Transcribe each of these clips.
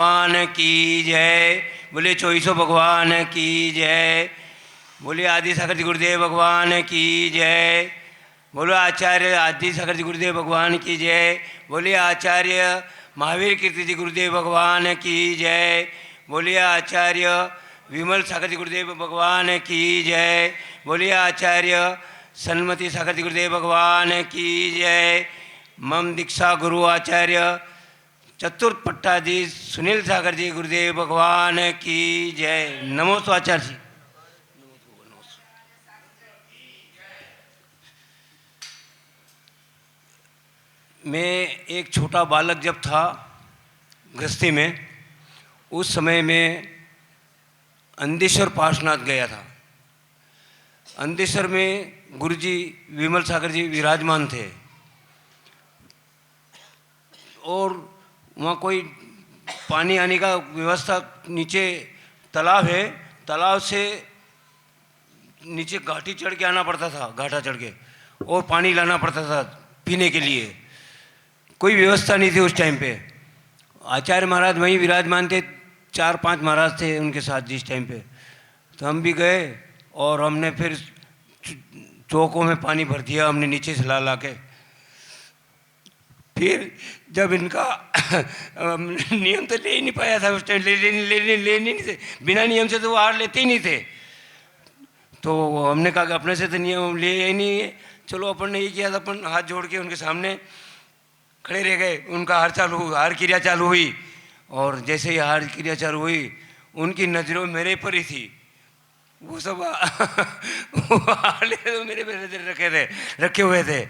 भगवान की जय। बोले चोईसो भगवान की जय। बोले आदि सागर जी गुरुदेव भगवान की जय। बोलो आचार्य आदि सागर जी गुरुदेव भगवान की जय। बोले आचार्य महावीर कीर्ति जी गुरुदेव भगवान की जय। बोलिए आचार्य विमल सागर जी गुरुदेव भगवान की जय। बोलिए आचार्य सन्मति सागर जी गुरुदेव भगवान की जय। मम दीक्षा गुरु आचार्य चतुर्थ पट्टाधीश सुनील सागर जी गुरुदेव भगवान की जय। नमोस्तु आचार्य जी। मैं एक छोटा बालक जब था गृहस्थी में, उस समय में अंदेश्वर पार्श्वनाथ गया था। अंदेश्वर में गुरुजी विमल सागर जी विराजमान थे और वहाँ कोई पानी आने का व्यवस्था, नीचे तालाब है, तालाब से नीचे घाटी चढ़ के आना पड़ता था, घाटा चढ़ के, और पानी लाना पड़ता था पीने के लिए। कोई व्यवस्था नहीं थी उस टाइम पे। आचार्य महाराज वहीं विराजमान थे, 4-5 महाराज थे उनके साथ जिस टाइम पे। तो हम भी गए और हमने फिर चौकों में पानी भर दिया हमने नीचे से ला के। फिर जब इनका नियम तो ले ही नहीं पाया था उस टाइम, ले नहीं थे, बिना नियम से तो वो हार लेते ही नहीं थे। तो हमने कहा कि अपने से तो नियम ले ही नहीं है, चलो अपन ने ये किया था, अपन हाथ जोड़ के उनके सामने खड़े रह गए। उनका हार क्रिया चालू हुई और जैसे ही हार क्रिया चालू हुई उनकी नज़रों मेरे पर ही थी। वो सब वो हार तो मेरे पे नजर रखे हुए थे।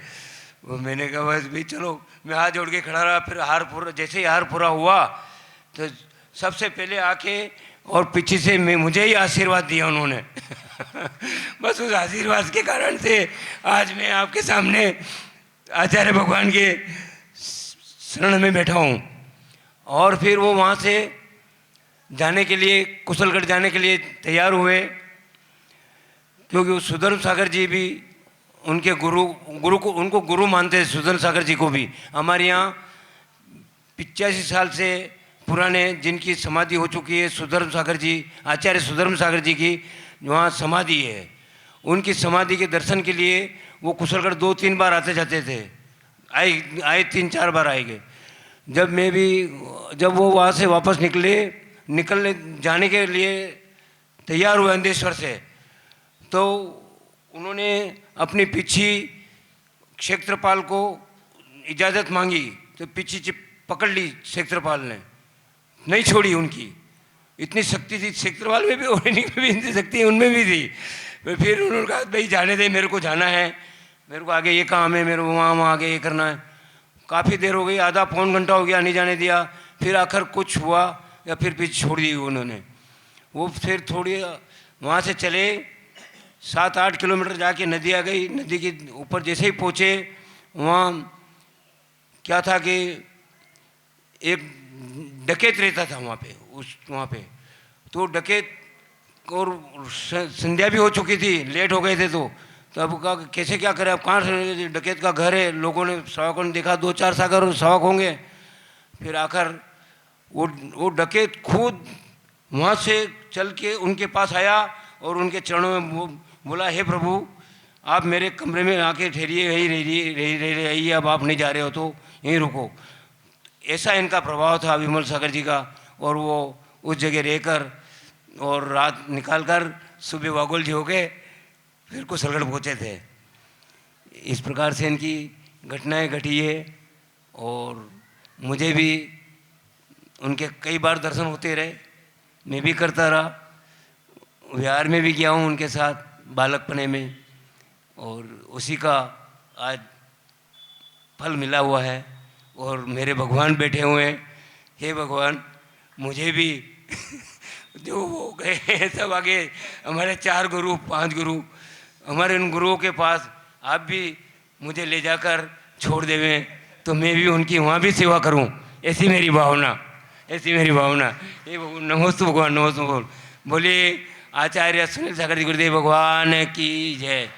वो मैंने कहा बस भाई चलो, मैं हाथ जोड़ के खड़ा रहा। फिर हार पूरा, जैसे ही हार पूरा हुआ तो सबसे पहले आके और पीछे से मुझे ही आशीर्वाद दिया उन्होंने। बस उस आशीर्वाद के कारण से आज मैं आपके सामने आचार्य भगवान के शरण में बैठा हूँ। और फिर वो वहाँ से जाने के लिए, कुशलगढ़ जाने के लिए तैयार हुए, क्योंकि वो सुधर्म सागर जी भी उनके उनको गुरु मानते हैं। सुधर्म सागर जी को भी हमारे यहाँ 85 साल से पुराने जिनकी समाधि हो चुकी है, सुधर्म सागर जी, आचार्य सुधर्म सागर जी की वहाँ समाधि है। उनकी समाधि के दर्शन के लिए वो कुशलगढ़ 2-3 बार आते जाते थे, आए 3-4 बार आए गए। जब वो वहाँ से वापस निकलने जाने के लिए तैयार हुए अंदेश्वर से, तो उन्होंने अपनी पिछी क्षेत्रपाल को इजाज़त मांगी, तो पिछी पकड़ ली क्षेत्रपाल ने, नहीं छोड़ी। उनकी इतनी शक्ति थी क्षेत्रपाल में भी और इनमें भी इतनी शक्ति उनमें भी थी। फिर उन्होंने कहा भाई जाने दे, मेरे को जाना है, मेरे को आगे ये काम है, मेरे को वहाँ आगे ये करना है। काफ़ी देर हो गई, आधा पौन घंटा हो गया, नहीं जाने दिया। फिर आखिर कुछ हुआ या फिर पीछे छोड़ दी उन्होंने। वो फिर थोड़ी वहाँ से चले, 7-8 किलोमीटर जाके नदी आ गई। नदी के ऊपर जैसे ही पहुँचे, वहाँ क्या था कि एक डकैत रहता था वहाँ पे। तो डकैत, और संध्या भी हो चुकी थी, लेट हो गए थे। तो अब कहा कैसे क्या करें, अब कहाँ से डकैत का घर है। लोगों ने, सावकों ने देखा 2-4 सागर सावक होंगे। फिर आकर वो डकैत खुद वहाँ से चल के उनके पास आया और उनके चरणों में बोला, हे प्रभु आप मेरे कमरे में आके ठहरिए, यहीं रहिए, अब आप नहीं जा रहे हो तो यहीं रुको। ऐसा इनका प्रभाव था विमल सागर जी का। और वो उस जगह रहकर और रात निकाल कर सुबह वागोल जी हो गए, फिर कुशलगढ़ पहुँचे थे। इस प्रकार से इनकी घटनाएं घटी है और मुझे भी उनके कई बार दर्शन होते रहे, मैं भी करता रहा। बिहार में भी गया हूँ उनके साथ बालकपने में, और उसी का आज फल मिला हुआ है। और मेरे भगवान बैठे हुए हैं। हे भगवान, मुझे भी जो हो गए सब आगे, हमारे 4 गुरु 5 गुरु, हमारे उन गुरुओं के पास आप भी मुझे ले जाकर छोड़ देवें तो मैं भी उनकी वहाँ भी सेवा करूँ, ऐसी मेरी भावना। ये नमोस्तु भगवान, नमोस्तु भगवान। बोलिए आचार्य सुनील सागर जी गुरुदेव भगवान की जय।